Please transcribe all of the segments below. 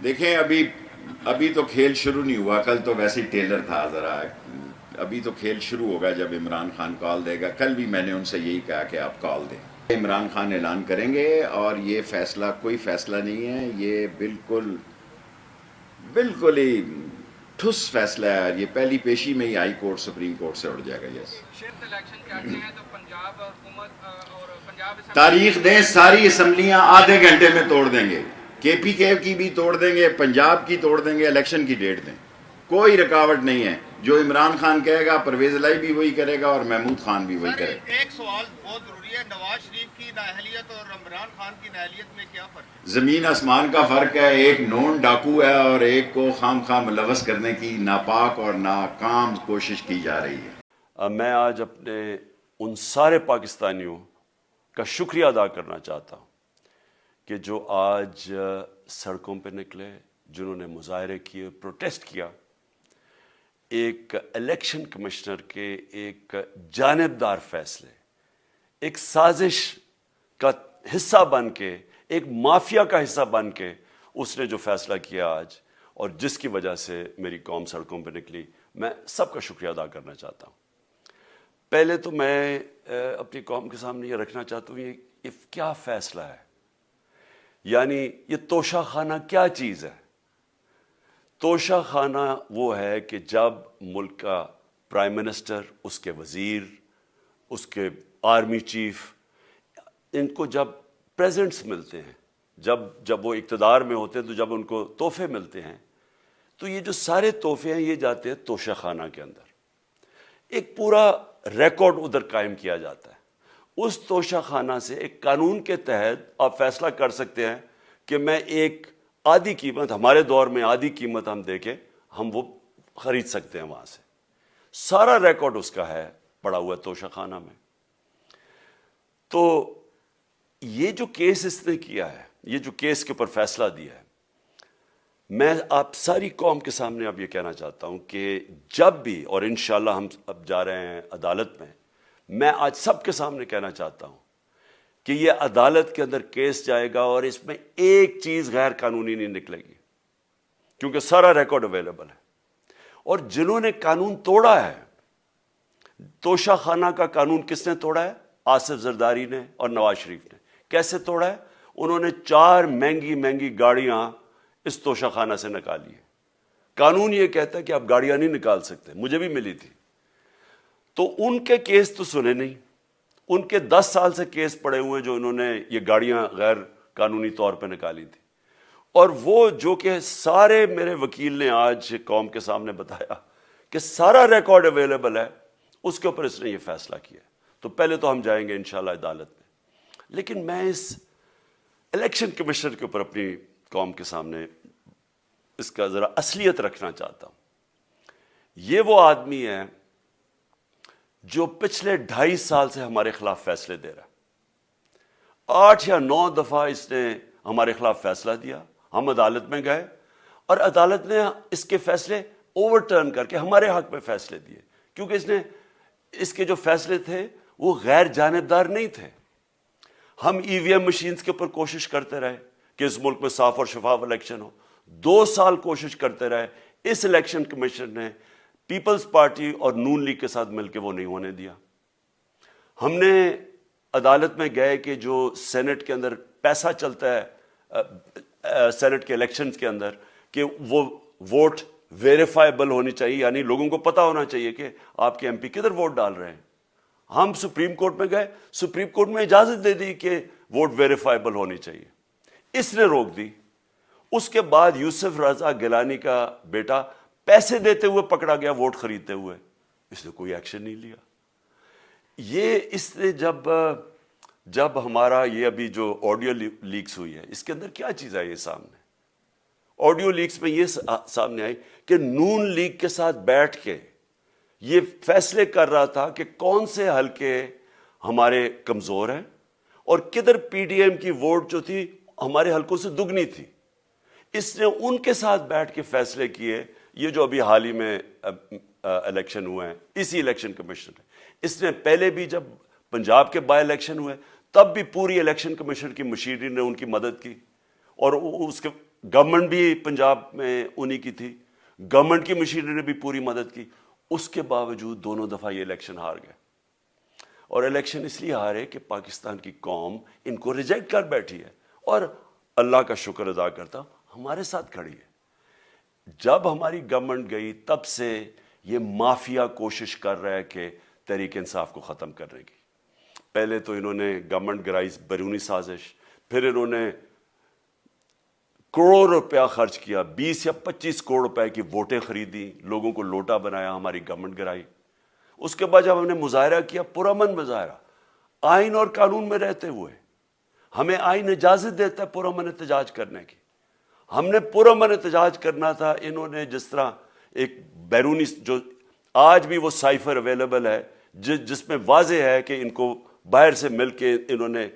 دیکھیں ابھی تو کھیل شروع نہیں ہوا. کل تو ویسے ہی ٹیلر تھا ذرا. ابھی تو کھیل شروع ہوگا جب عمران خان کال دے گا. کل بھی میں نے ان سے یہی کہا کہ آپ کال دیں. عمران خان اعلان کریں گے اور یہ فیصلہ کوئی فیصلہ نہیں ہے. یہ بالکل ہی ٹھوس فیصلہ ہے. یہ پہلی پیشی میں ہی ہائی کورٹ سپریم کورٹ سے اڑ جائے گا. یس تاریخ دیں. ساری اسمبلیاں آدھے گھنٹے میں توڑ دیں گے. کے پی کے کی بھی توڑ دیں گے, پنجاب کی توڑ دیں گے. الیکشن کی ڈیٹ دیں. کوئی رکاوٹ نہیں ہے. جو عمران خان کہے گا پرویز الہی بھی وہی کرے گا اور محمود خان بھی وہی کرے گا. ایک سوال بہت ضروری ہے, نواز شریف کی نااہلیت اور عمران خان کی نااہلیت میں کیا فرق ہے؟ زمین آسمان کا فرق ہے. ایک نون ڈاکو ہے اور ایک کو خام ملوث کرنے کی ناپاک اور ناکام کوشش کی جا رہی ہے. میں آج اپنے ان سارے پاکستانیوں کا شکریہ ادا کرنا چاہتا ہوں کہ جو آج سڑکوں پہ نکلے, جنہوں نے مظاہرے کیے, پروٹیسٹ کیا. ایک الیکشن کمشنر کے ایک جانبدار فیصلے, ایک سازش کا حصہ بن کے, ایک مافیا کا حصہ بن کے اس نے جو فیصلہ کیا آج, اور جس کی وجہ سے میری قوم سڑکوں پہ نکلی, میں سب کا شکریہ ادا کرنا چاہتا ہوں. پہلے تو میں اپنی قوم کے سامنے یہ رکھنا چاہتا ہوں یہ کیا فیصلہ ہے. یعنی یہ توشہ خانہ کیا چیز ہے؟ توشہ خانہ وہ ہے کہ جب ملک کا پرائم منسٹر, اس کے وزیر, اس کے آرمی چیف, ان کو جب پریزنٹس ملتے ہیں, جب وہ اقتدار میں ہوتے ہیں, تو جب ان کو تحفے ملتے ہیں, تو یہ جو سارے تحفے ہیں یہ جاتے ہیں توشہ خانہ کے اندر. ایک پورا ریکارڈ ادھر قائم کیا جاتا ہے. اس توشہ خانہ سے ایک قانون کے تحت آپ فیصلہ کر سکتے ہیں کہ میں ایک آدھی قیمت, ہمارے دور میں آدھی قیمت ہم دے کے ہم وہ خرید سکتے ہیں وہاں سے. سارا ریکارڈ اس کا ہے پڑا ہوا ہے توشہ خانہ میں. تو یہ جو کیس اس نے کیا ہے, یہ جو کیس کے اوپر فیصلہ دیا ہے, میں آپ ساری قوم کے سامنے اب یہ کہنا چاہتا ہوں کہ جب بھی, اور انشاءاللہ ہم اب جا رہے ہیں عدالت میں آج سب کے سامنے کہنا چاہتا ہوں کہ یہ عدالت کے اندر کیس جائے گا اور اس میں ایک چیز غیر قانونی نہیں نکلے گی, کیونکہ سارا ریکارڈ اویلیبل ہے. اور جنہوں نے قانون توڑا ہے, توشہ خانہ کا قانون کس نے توڑا ہے؟ آصف زرداری نے اور نواز شریف نے. کیسے توڑا ہے؟ انہوں نے 4 مہنگی گاڑیاں اس توشہ خانہ سے نکالی ہے. قانون یہ کہتا ہے کہ آپ گاڑیاں نہیں نکال سکتے, مجھے بھی ملی تھی. تو ان کے کیس تو سنے نہیں, ان کے 10 سال سے کیس پڑے ہوئے جو انہوں نے یہ گاڑیاں غیر قانونی طور پہ نکالی تھی. اور وہ جو کہ سارے میرے وکیل نے آج قوم کے سامنے بتایا کہ سارا ریکارڈ اویلیبل ہے, اس کے اوپر اس نے یہ فیصلہ کیا. تو پہلے تو ہم جائیں گے انشاءاللہ عدالت میں, لیکن میں اس الیکشن کمشنر کے اوپر اپنی قوم کے سامنے اس کا ذرا اصلیت رکھنا چاہتا ہوں. یہ وہ آدمی ہے جو پچھلے 2.5 سال سے ہمارے خلاف فیصلے دے رہا ہے. 8 یا 9 دفعہ اس نے ہمارے خلاف فیصلہ دیا, ہم عدالت میں گئے اور عدالت نے اس کے فیصلے اوور ٹرن کر کے ہمارے حق میں فیصلے دیے, کیونکہ اس کے جو فیصلے تھے وہ غیر جانبدار نہیں تھے. ہم ای وی ایم مشینز کے اوپر کوشش کرتے رہے کہ اس ملک میں صاف اور شفاف الیکشن ہو. 2 سال کوشش کرتے رہے. اس الیکشن کمیشن نے پیپلز پارٹی اور نون لیگ کے ساتھ مل کے وہ نہیں ہونے دیا. ہم نے عدالت میں گئے کہ جو سینٹ کے اندر پیسہ چلتا ہے, سینٹ کے الیکشنز کے اندر, کہ وہ ووٹ ویریفائبل ہونی چاہیے, یعنی لوگوں کو پتہ ہونا چاہیے کہ آپ کے ایم پی کدھر ووٹ ڈال رہے ہیں. ہم سپریم کورٹ میں گئے, سپریم کورٹ میں اجازت دے دی کہ ووٹ ویریفائبل ہونی چاہیے, اس نے روک دی. اس کے بعد یوسف رضا گیلانی کا بیٹا پیسے دیتے ہوئے پکڑا گیا ووٹ خریدتے ہوئے, اس نے کوئی ایکشن نہیں لیا. یہ اس نے جب ہمارا یہ ابھی جو آڈیو لیکس ہوئی ہے, اس کے اندر کیا چیز آئی ہے سامنے؟ آڈیو لیکس میں یہ سامنے آئی کہ نون لیگ کے ساتھ بیٹھ کے یہ فیصلے کر رہا تھا کہ کون سے حلقے ہمارے کمزور ہیں اور کدھر پی ڈی ایم کی ووٹ جو تھی ہمارے حلقوں سے دگنی تھی. اس نے ان کے ساتھ بیٹھ کے فیصلے کیے. یہ جو ابھی حال ہی میں الیکشن ہوئے ہیں, اسی الیکشن کمیشن نے, اس نے پہلے بھی جب پنجاب کے بائی الیکشن ہوئے تب بھی پوری الیکشن کمیشن کی مشینری نے ان کی مدد کی, اور اس کے گورنمنٹ بھی پنجاب میں انہی کی تھی, گورنمنٹ کی مشینری نے بھی پوری مدد کی, اس کے باوجود دونوں دفعہ یہ الیکشن ہار گئے. اور الیکشن اس لیے ہارے کہ پاکستان کی قوم ان کو ریجیکٹ کر بیٹھی ہے, اور اللہ کا شکر ادا کرتا ہوں ہمارے ساتھ کھڑی ہے. جب ہماری گورنمنٹ گئی تب سے یہ مافیا کوشش کر رہا ہے کہ تحریک انصاف کو ختم کرنے کی. پہلے تو انہوں نے گورنمنٹ گرائی بیرونی سازش, پھر انہوں نے کروڑ روپیہ خرچ کیا, 20 یا 25 کروڑ روپے کی ووٹیں خریدی, لوگوں کو لوٹا بنایا, ہماری گورنمنٹ گرائی. اس کے بعد جب ہم نے مظاہرہ کیا, پرامن مظاہرہ, آئین اور قانون میں رہتے ہوئے, ہمیں آئین اجازت دیتا ہے پرامن احتجاج کرنے کی, ہم نے پرامن احتجاج کرنا تھا. انہوں نے جس طرح ایک بیرونی, جو آج بھی وہ سائفر اویلیبل ہے جس میں واضح ہے کہ ان کو باہر سے مل کے انہوں نے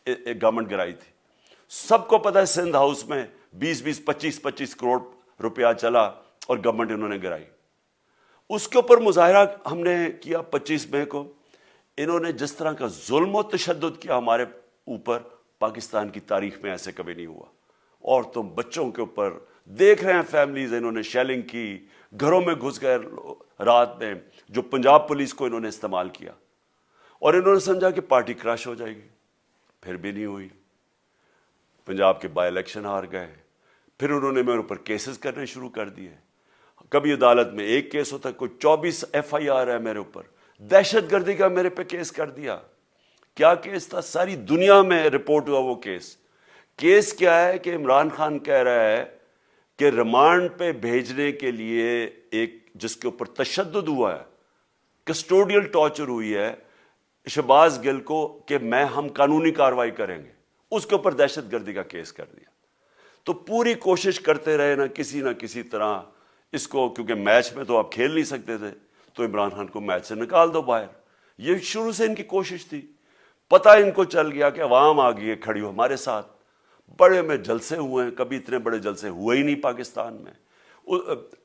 گورنمنٹ گرائی تھی. سب کو پتہ ہے سندھ ہاؤس میں 20 25 کروڑ روپیہ چلا اور گورنمنٹ انہوں نے گرائی. اس کے اوپر مظاہرہ ہم نے کیا 25 مئی کو. انہوں نے جس طرح کا ظلم و تشدد کیا ہمارے اوپر, پاکستان کی تاریخ میں ایسے کبھی نہیں ہوا. عورتوں بچوں کے اوپر دیکھ رہے ہیں فیملیز, انہوں نے شیلنگ کی, گھروں میں گھس گئے رات میں, جو پنجاب پولیس کو انہوں نے استعمال کیا, اور انہوں نے سمجھا کہ پارٹی کراش ہو جائے گی. پھر بھی نہیں ہوئی. پنجاب کے بائی الیکشن ہار گئے. پھر انہوں نے میرے اوپر کیسز کرنے شروع کر دیے. کبھی عدالت میں ایک کیس ہوتا ہے, کوئی 24 FIR ہے میرے اوپر, دہشت گردی کا میرے پہ کیس کر دیا. کیا کیس تھا؟ ساری دنیا میں رپورٹ ہوا وہ کیس. کیس کیا ہے کہ عمران خان کہہ رہا ہے کہ ریمانڈ پہ بھیجنے کے لیے ایک جس کے اوپر تشدد ہوا ہے, کسٹوڈیل ٹارچر ہوئی ہے شہباز گل کو, کہ ہم قانونی کارروائی کریں گے, اس کے اوپر دہشت گردی کا کیس کر دیا. تو پوری کوشش کرتے رہے نہ کسی طرح اس کو, کیونکہ میچ میں تو آپ کھیل نہیں سکتے تھے, تو عمران خان کو میچ سے نکال دو باہر. یہ شروع سے ان کی کوشش تھی. پتہ ان کو چل گیا کہ عوام آ گئی ہے کھڑی ہو ہمارے ساتھ. بڑے میں جلسے ہوئے ہیں, کبھی اتنے بڑے جلسے ہوئے ہی نہیں پاکستان میں.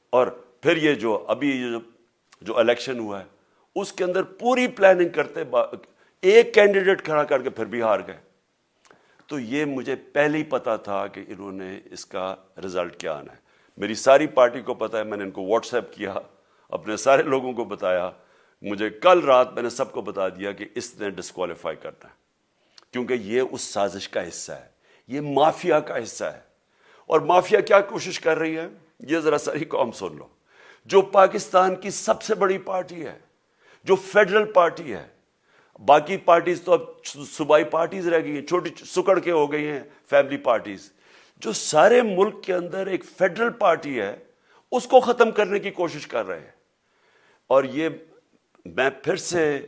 اور پھر یہ جو ابھی جو الیکشن ہوا ہے اس کے اندر پوری پلاننگ کرتے, ایک کینڈیڈیٹ کھڑا کر کے پھر بھی ہار گئے. تو یہ مجھے پہلے ہی پتا تھا کہ انہوں نے اس کا رزلٹ کیا آنا ہے. میری ساری پارٹی کو پتا ہے, میں نے ان کو واٹس ایپ کیا, اپنے سارے لوگوں کو بتایا. مجھے کل رات میں نے سب کو بتا دیا کہ اس نے ڈسکوالیفائی کرنا ہے, کیونکہ یہ اس سازش کا حصہ ہے, یہ مافیا کا حصہ ہے. اور مافیا کیا کوشش کر رہی ہے, یہ ذرا ساری قوم سن لو. جو پاکستان کی سب سے بڑی پارٹی ہے, جو فیڈرل پارٹی ہے, باقی پارٹیز تو اب صوبائی پارٹیز رہ گئی ہیں, چھوٹی سکڑ کے ہو گئی ہیں فیملی پارٹیز. جو سارے ملک کے اندر ایک فیڈرل پارٹی ہے, اس کو ختم کرنے کی کوشش کر رہے ہیں. اور یہ میں پھر سے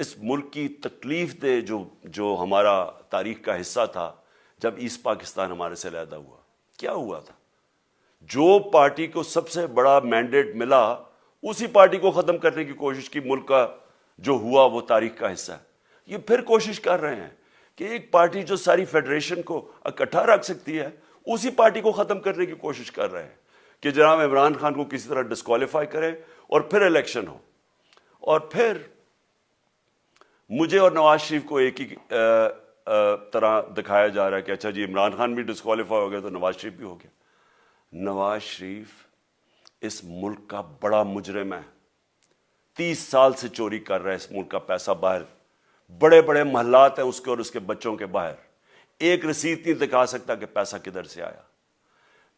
اس ملک کی تکلیف دے جو ہمارا تاریخ کا حصہ تھا, جب ایسٹ پاکستان ہمارے سے علیحدہ ہوا, کیا ہوا تھا؟ جو پارٹی کو سب سے بڑا مینڈیٹ ملا, اسی پارٹی کو ختم کرنے کی کوشش کی. ملک کا جو ہوا وہ تاریخ کا حصہ ہے. یہ پھر کوشش کر رہے ہیں کہ ایک پارٹی جو ساری فیڈریشن کو اکٹھا رکھ سکتی ہے, اسی پارٹی کو ختم کرنے کی کوشش کر رہے ہیں کہ جناب عمران خان کو کسی طرح ڈسکوالیفائی کریں اور پھر الیکشن ہو. اور پھر مجھے اور نواز شریف کو ایک ہی طرح دکھایا جا رہا ہے کہ اچھا جی عمران خان بھی ڈسکوالیفائی ہو گیا تو نواز شریف بھی ہو گیا. نواز شریف اس ملک کا بڑا مجرم ہے, 30 سال سے چوری کر رہا ہے اس ملک کا پیسہ باہر. بڑے بڑے محلات ہیں اس کے اور اس کے بچوں کے باہر, ایک رسید نہیں دکھا سکتا کہ پیسہ کدھر سے آیا.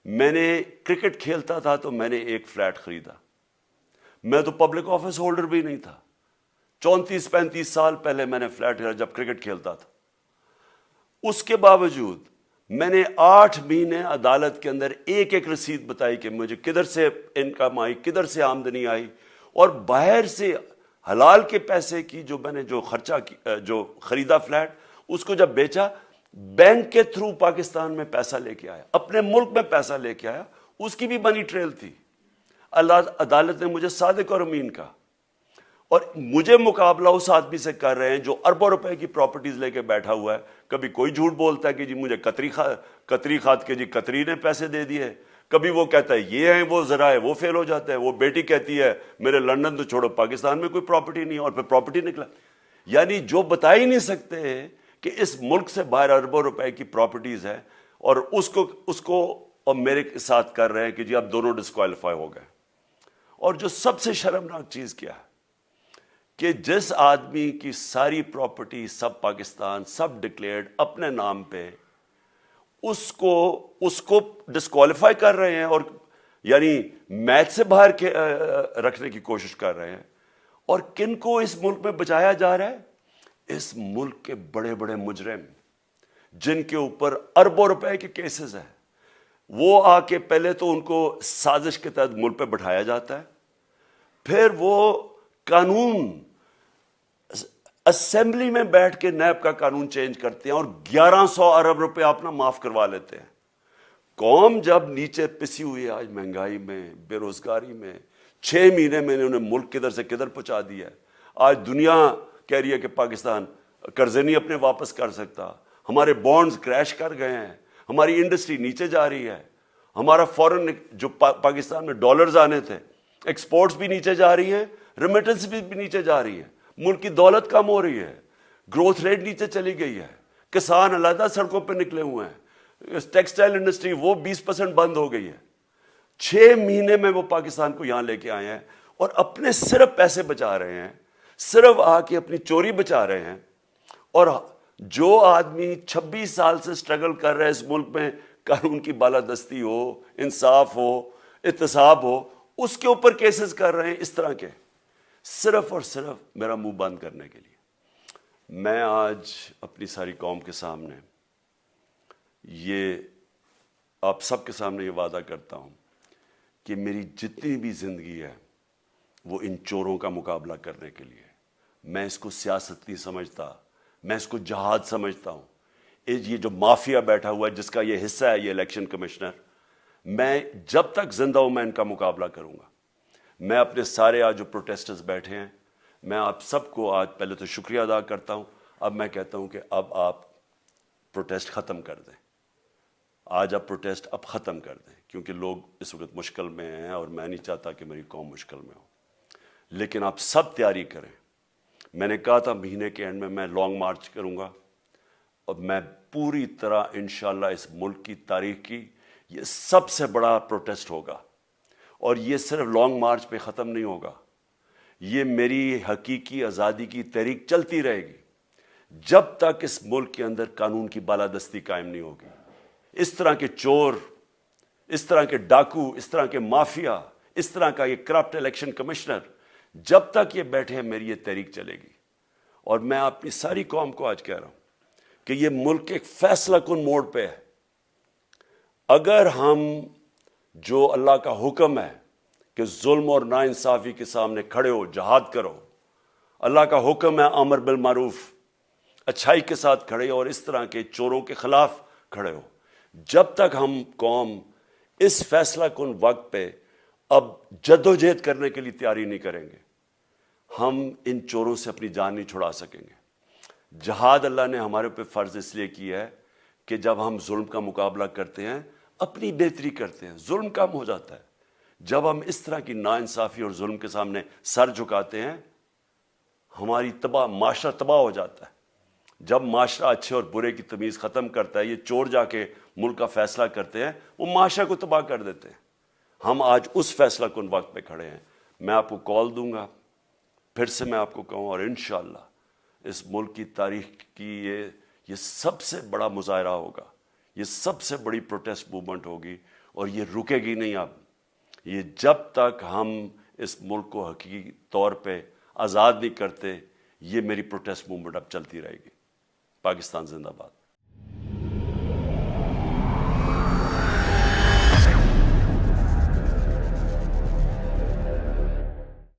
میں نے کرکٹ کھیلتا تھا تو میں نے ایک فلیٹ خریدا, میں تو پبلک آفس ہولڈر بھی نہیں تھا. 34-35 سال پہلے میں نے فلیٹ خریدا جب کرکٹ کھیلتا تھا. اس کے باوجود میں نے 8 مہینے عدالت کے اندر ایک ایک رسید بتائی کہ مجھے کدھر سے انکم آئی, کدھر سے آمدنی آئی, اور باہر سے حلال کے پیسے کی جو میں نے جو خرچہ جو خریدا فلیٹ, اس کو جب بیچا بینک کے تھرو پاکستان میں پیسہ لے کے آیا, اپنے ملک میں پیسہ لے کے آیا, اس کی بھی منی ٹریل تھی. عدالت نے مجھے صادق اور امین کا, اور مجھے مقابلہ اس آدمی سے کر رہے ہیں جو اربوں روپے کی پراپرٹیز لے کے بیٹھا ہوا ہے. کبھی کوئی جھوٹ بولتا ہے کہ جی مجھے قطری کھاد کے جی قطری نے پیسے دے دیے, کبھی وہ کہتا ہے یہ ہیں وہ ذرائع, وہ فیل ہو جاتا ہے. وہ بیٹی کہتی ہے میرے لندن تو چھوڑو پاکستان میں کوئی پراپرٹی نہیں ہے, اور پھر پراپرٹی نکلا. یعنی جو بتا ہی نہیں سکتے کہ اس ملک سے باہر اربوں روپے کی پراپرٹیز ہے, اور اس کو اور میرے ساتھ کر رہے ہیں کہ جی آپ دونوں ڈسکوالیفائی ہو گئے. اور جو سب سے شرمناک چیز کیا ہے کہ جس آدمی کی ساری پراپرٹی سب پاکستان سب ڈکلیئرڈ اپنے نام پہ, اس کو ڈسکوالیفائی کر رہے ہیں اور یعنی میچ سے باہر رکھنے کی کوشش کر رہے ہیں. اور کن کو اس ملک میں بچایا جا رہا ہے؟ اس ملک کے بڑے بڑے مجرم جن کے اوپر اربوں روپے کے کیسز ہیں, وہ آ کے پہلے تو ان کو سازش کے تحت ملک پہ بٹھایا جاتا ہے, پھر وہ قانون اسمبلی میں بیٹھ کے نیب کا قانون چینج کرتے ہیں اور 1100 ارب روپے اپنا معاف کروا لیتے ہیں. قوم جب نیچے پسی ہوئی ہے آج مہنگائی میں, بے روزگاری میں, 6 مہینے میں انہیں ملک کدھر سے کدھر پہنچا دیا ہے. آج دنیا کہہ رہی ہے کہ پاکستان قرضے نہیں اپنے واپس کر سکتا, ہمارے بانڈز کریش کر گئے ہیں, ہماری انڈسٹری نیچے جا رہی ہے, ہمارا فورن جو پاکستان میں ڈالرز آنے تھے ایکسپورٹس بھی نیچے جا رہی ہیں, ریمیٹنس بھی نیچے جا رہی ہے, ملک کی دولت کم ہو رہی ہے, گروتھ ریٹ نیچے چلی گئی ہے, کسان علیحدہ سڑکوں پہ نکلے ہوئے ہیں, ٹیکسٹائل انڈسٹری وہ 20% بند ہو گئی ہے. 6 مہینے میں وہ پاکستان کو یہاں لے کے آئے ہیں اور اپنے صرف پیسے بچا رہے ہیں, صرف آ کے اپنی چوری بچا رہے ہیں. اور جو آدمی 26 سال سے سٹرگل کر رہے ہیں اس ملک میں, قانون کی بالادستی ہو, انصاف ہو, احتساب ہو, اس کے اوپر کیسز کر رہے ہیں اس طرح کے, صرف اور صرف میرا منہ بند کرنے کے لیے. میں آج اپنی ساری قوم کے سامنے یہ آپ سب کے سامنے یہ وعدہ کرتا ہوں کہ میری جتنی بھی زندگی ہے وہ ان چوروں کا مقابلہ کرنے کے لیے. میں اس کو سیاست نہیں سمجھتا, میں اس کو جہاد سمجھتا ہوں. یہ جو مافیا بیٹھا ہوا ہے جس کا یہ حصہ ہے یہ الیکشن کمشنر, میں جب تک زندہ ہوں میں ان کا مقابلہ کروں گا. میں اپنے سارے آج جو پروٹیسٹرز بیٹھے ہیں, میں آپ سب کو آج پہلے تو شکریہ ادا کرتا ہوں. اب میں کہتا ہوں کہ اب آپ پروٹیسٹ ختم کر دیں. آج آپ پروٹیسٹ اب ختم کر دیں, کیونکہ لوگ اس وقت مشکل میں ہیں اور میں نہیں چاہتا کہ میری قوم مشکل میں ہو. لیکن آپ سب تیاری کریں. میں نے کہا تھا مہینے کے اینڈ میں لانگ مارچ کروں گا, اور میں پوری طرح انشاءاللہ اس ملک کی تاریخ کی یہ سب سے بڑا پروٹیسٹ ہوگا. اور یہ صرف لانگ مارچ پہ ختم نہیں ہوگا, یہ میری حقیقی آزادی کی تحریک چلتی رہے گی جب تک اس ملک کے اندر قانون کی بالادستی قائم نہیں ہوگی. اس طرح کے چور, اس طرح کے ڈاکو, اس طرح کے مافیا, اس طرح کا یہ کرپٹ الیکشن کمشنر, جب تک یہ بیٹھے ہیں میری یہ تحریک چلے گی. اور میں اپنی ساری قوم کو آج کہہ رہا ہوں کہ یہ ملک ایک فیصلہ کن موڑ پہ ہے. اگر ہم جو اللہ کا حکم ہے کہ ظلم اور ناانصافی کے سامنے کھڑے ہو, جہاد کرو, اللہ کا حکم ہے امر بالمعروف, اچھائی کے ساتھ کھڑے ہو اور اس طرح کے چوروں کے خلاف کھڑے ہو, جب تک ہم قوم اس فیصلہ کن وقت پہ اب جدوجہد کرنے کے لیے تیاری نہیں کریں گے, ہم ان چوروں سے اپنی جان نہیں چھڑا سکیں گے. جہاد اللہ نے ہمارے پہ فرض اس لیے کیا ہے کہ جب ہم ظلم کا مقابلہ کرتے ہیں اپنی بہتری کرتے ہیں, ظلم کم ہو جاتا ہے. جب ہم اس طرح کی ناانصافی اور ظلم کے سامنے سر جھکاتے ہیں ہماری معاشرہ تباہ ہو جاتا ہے. جب معاشرہ اچھے اور برے کی تمیز ختم کرتا ہے, یہ چور جا کے ملک کا فیصلہ کرتے ہیں, وہ معاشرہ کو تباہ کر دیتے ہیں. ہم آج اس فیصلہ کن وقت پہ کھڑے ہیں. میں آپ کو کال دوں گا, پھر سے میں آپ کو کہوں, اور انشاءاللہ اس ملک کی تاریخ کی یہ سب سے بڑا مظاہرہ ہوگا, یہ سب سے بڑی پروٹیسٹ موومنٹ ہوگی, اور یہ رکے گی نہیں. اب یہ جب تک ہم اس ملک کو حقیقی طور پہ آزاد نہیں کرتے, یہ میری پروٹیسٹ موومنٹ اب چلتی رہے گی. پاکستان زندہ باد.